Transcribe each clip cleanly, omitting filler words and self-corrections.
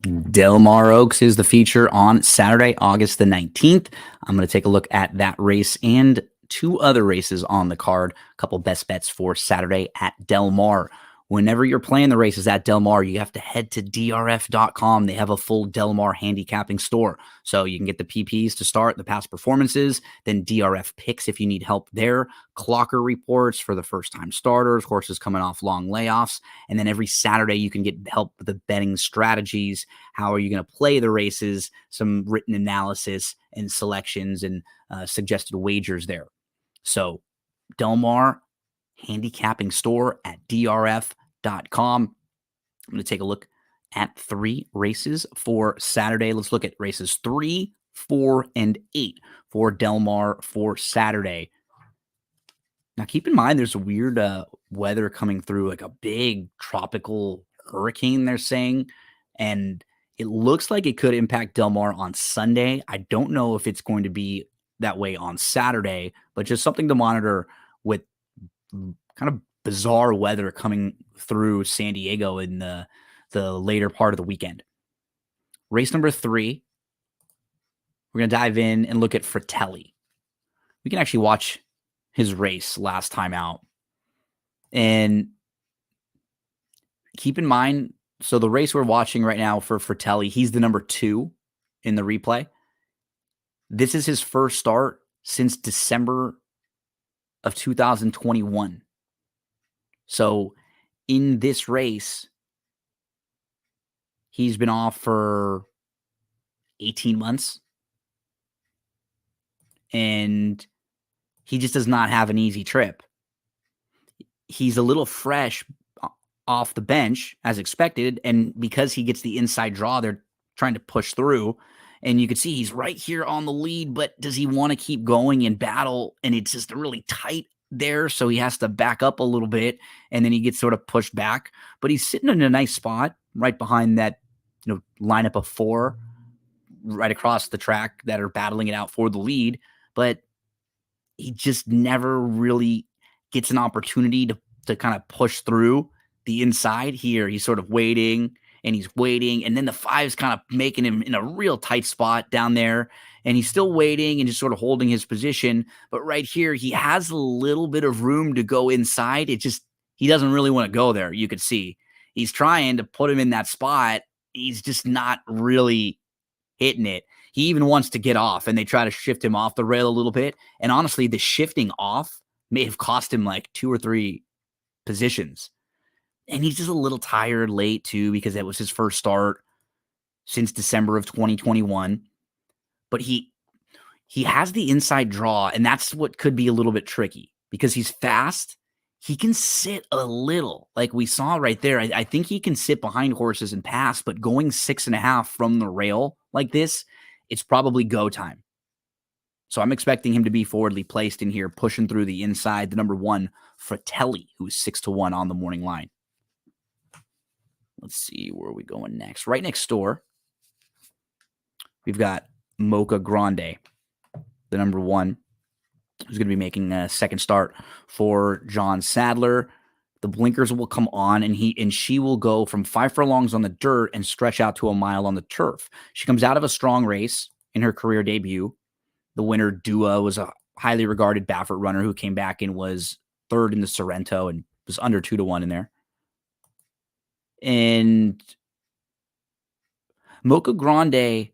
Del Mar Oaks is the feature on Saturday, August the 19th. I'm going to take a look at that race and two other races on the card. A couple best bets for Saturday at Del Mar. Whenever you're playing the races at Del Mar, you have to head to drf.com. They have a full Del Mar handicapping store. So you can get the PPs to start, the past performances, then DRF picks if you need help there, clocker reports for the first-time starters, horses coming off long layoffs, and then every Saturday you can get help with the betting strategies. How are you going to play the races, some written analysis and selections and suggested wagers there. So Del Mar handicapping store at drf.com. I'm going to take a look at three races for Saturday. Let's look at races 3, 4, and 8 for Del Mar for Saturday. Now, keep in mind, there's weird weather coming through, like a big tropical hurricane, they're saying. And it looks like it could impact Del Mar on Sunday. I don't know if it's going to be that way on Saturday, but just something to monitor with kind of bizarre weather coming through San Diego in the later part of the weekend. Race number 3, we're going to dive in and look at Fratelli. We can actually watch his race last time out. And keep in mind, so the race we're watching right now for Fratelli, he's the number 2 in the replay. This is his first start since December of 2021. So in this race, he's been off for 18 months. And he just does not have an easy trip. He's a little fresh off the bench as expected. And because he gets the inside draw, they're trying to push through. And you can see he's right here on the lead, but does he want to keep going and battle? And it's just really tight there, so he has to back up a little bit, and then he gets sort of pushed back. But he's sitting in a nice spot right behind that, lineup of 4 right across the track that are battling it out for the lead. But he just never really gets an opportunity to kind of push through the inside here. He's sort of waiting, and he's waiting, and then the 5's kind of making him in a real tight spot down there, and he's still waiting and just sort of holding his position. But right here, he has a little bit of room to go inside. He doesn't really want to go there. You could see he's trying to put him in that spot. He's just not really hitting it. He even wants to get off, and they try to shift him off the rail a little bit. And honestly, the shifting off may have cost him like 2 or 3 positions. And he's just a little tired late too, because it was his first start since December of 2021. But he has the inside draw, and that's what could be a little bit tricky because he's fast. He can sit a little, like we saw right there. I think he can sit behind horses and pass, but going 6.5 from the rail like this, it's probably go time. So I'm expecting him to be forwardly placed in here, pushing through the inside. The number 1, Fratelli, who's 6-1 on the morning line. Let's see, where are we going next? Right next door, we've got Mocha Grande, the number 1, who's going to be making a second start for John Sadler. The blinkers will come on, and she will go from 5 furlongs on the dirt and stretch out to a mile on the turf. She comes out of a strong race in her career debut. The winner, Dua, was a highly regarded Baffert runner who came back and was 3rd in the Sorrento and was under 2-1 in there. And Mocha Grande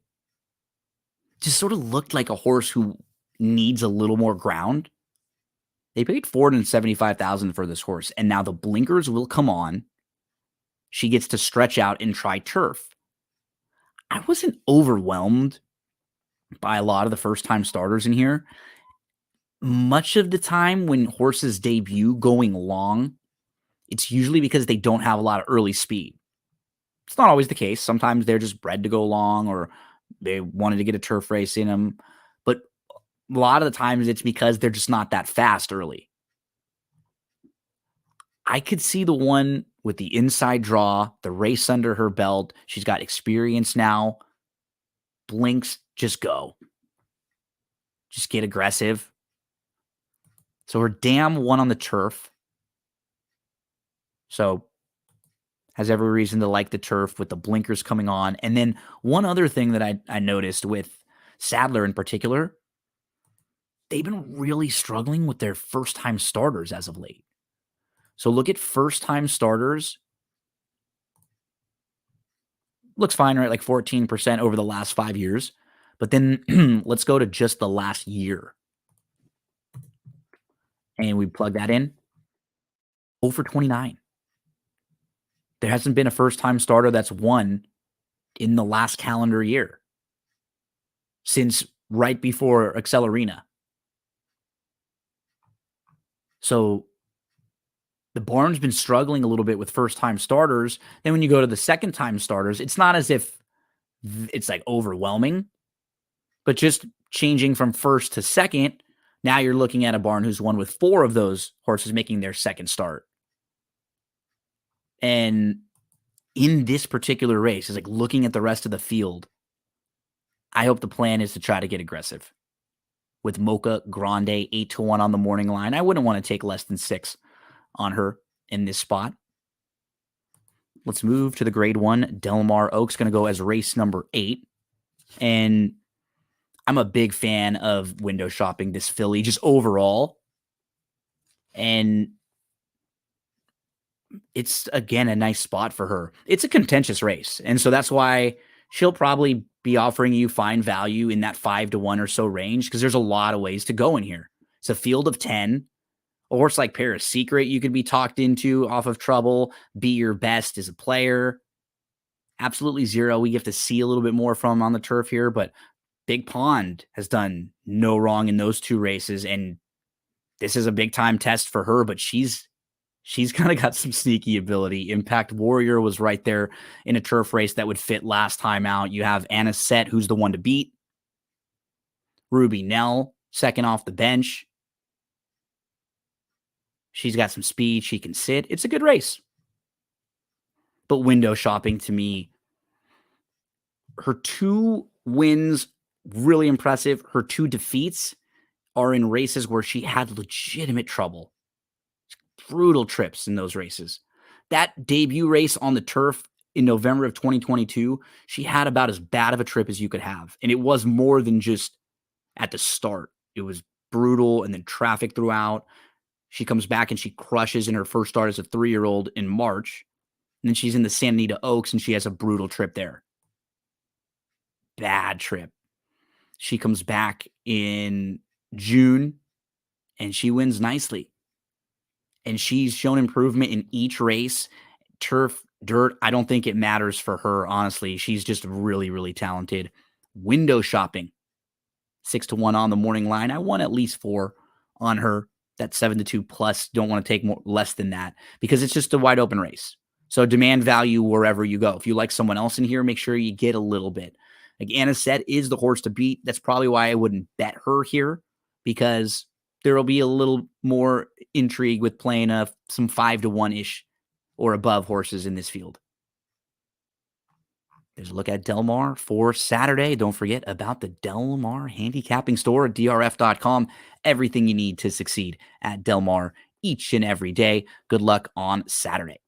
just sort of looked like a horse who needs a little more ground. They paid $475,000 for this horse, and now the blinkers will come on. She gets to stretch out and try turf. I wasn't overwhelmed by a lot of the first-time starters in here. Much of the time when horses debut going long, it's usually because they don't have a lot of early speed. It's not always the case. Sometimes they're just bred to go long, or they wanted to get a turf race in them. But a lot of the times it's because they're just not that fast early. I could see the one with the inside draw, the race under her belt. She's got experience now. Blinks, just go. Just get aggressive. So her dam won on the turf. So Has every reason to like the turf with the blinkers coming on. And then one other thing that I noticed with Sadler in particular, they've been really struggling with their first-time starters as of late. So look at first-time starters. Looks fine, right? Like 14% over the last 5 years. But then let's go to just the last year. And we plug that in. 0 for 29. There hasn't been a first-time starter that's won in the last calendar year since right before Excel Arena. So the barn's been struggling a little bit with first-time starters. Then when you go to the second-time starters, it's not as if it's like overwhelming, but just changing from first to second, now you're looking at a barn who's won with 4 of those horses making their second start. And in this particular race, is like looking at the rest of the field, I hope the plan is to try to get aggressive. With Mocha Grande 8-1 on the morning line, I wouldn't want to take less than 6 on her in this spot. Let's move to the grade 1. Del Mar Oaks going to go as race number 8. And I'm a big fan of window shopping this filly just overall. And it's, again, a nice spot for her. It's a contentious race. And so that's why she'll probably be offering you fine value in that 5-1 or so range, because there's a lot of ways to go in here. It's a field of 10. A horse like Paris Secret you could be talked into off of Trouble. Be Your Best as a player. Absolutely Zero. We have to see a little bit more from on the turf here, but Big Pond has done no wrong in those 2 races, and this is a big-time test for her, but she's kind of got some sneaky ability. Impact Warrior was right there in a turf race that would fit last time out. You have Anna Set, who's the one to beat. Ruby Nell, second off the bench. She's got some speed. She can sit. It's a good race. But window shopping, to me, her 2 wins, really impressive. Her 2 defeats are in races where she had legitimate trouble. Brutal trips in those races. That debut race on the turf in November of 2022, she had about as bad of a trip as you could have. And it was more than just at the start. It was brutal, and then traffic throughout. She comes back and she crushes in her first start as a 3-year-old in March. And then she's in the Santa Anita Oaks and she has a brutal trip there. Bad trip. She comes back in June and she wins nicely. And she's shown improvement in each race. Turf, dirt, I don't think it matters for her, honestly. She's just really, really talented. Window shopping. 6-1 on the morning line. I want at least 4 on her. That 7-2 plus. Don't want to take less than that because it's just a wide open race. So demand value wherever you go. If you like someone else in here, make sure you get a little bit. Like Anna Set is the horse to beat. That's probably why I wouldn't bet her here, because there will be a little more intrigue with playing some 5-1-ish or above horses in this field. There's a look at Del Mar for Saturday. Don't forget about the Del Mar handicapping store at drf.com. Everything you need to succeed at Del Mar each and every day. Good luck on Saturday.